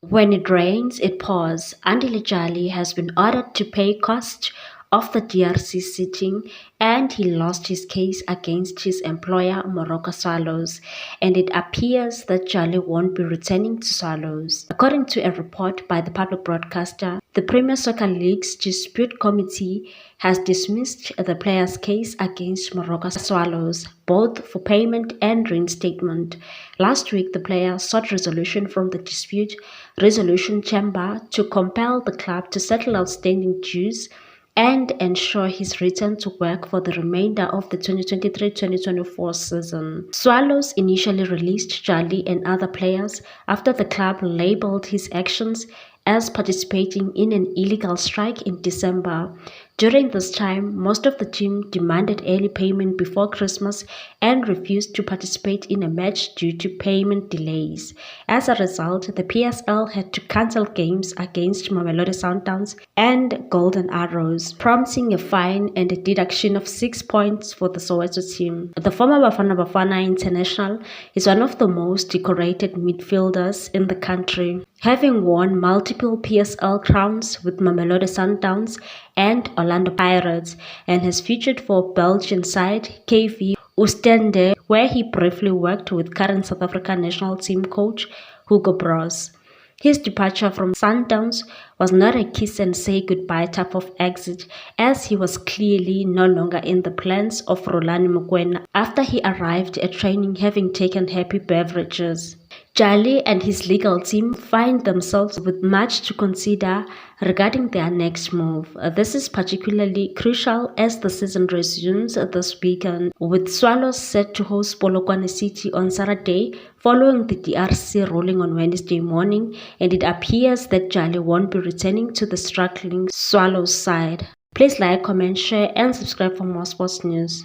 When it rains, it pours. Andile Jali has been ordered to pay costs of the DRC sitting, and he lost his case against his employer Morocco Swallows, and it appears that Jali won't be returning to Swallows. According to a report by the public broadcaster, the Premier Soccer League's dispute committee has dismissed the player's case against Morocco Swallows, both for payment and reinstatement. Last week, the player sought resolution from the dispute resolution chamber to compel the club to settle outstanding dues and ensure his return to work for the remainder of the 2023-2024 season. Swallows initially released Jali and other players after the club labeled his actions as participating in an illegal strike in December. During this time, most of the team demanded early payment before Christmas and refused to participate in a match due to payment delays. As a result, the PSL had to cancel games against Mamelodi Sundowns and Golden Arrows, prompting a fine and a deduction of 6 points for the Soweto team. The former Bafana Bafana international is one of the most decorated midfielders in the country, having won multiple PSL crowns with Mamelodi Sundowns and Orlando Pirates, and has featured for Belgian side KV Oostende, where he briefly worked with current South African national team coach Hugo Broos. His departure from Sundowns was not a kiss and say goodbye type of exit, as he was clearly no longer in the plans of Rulani Mokwena after he arrived at training having taken happy beverages. Jali and his legal team find themselves with much to consider regarding their next move. This is particularly crucial as the season resumes this weekend, with Swallows set to host Polokwane City on Saturday following the DRC ruling on Wednesday morning, and it appears that Jali won't be returning to the struggling Swallows side. Please like, comment, share and subscribe for more sports news.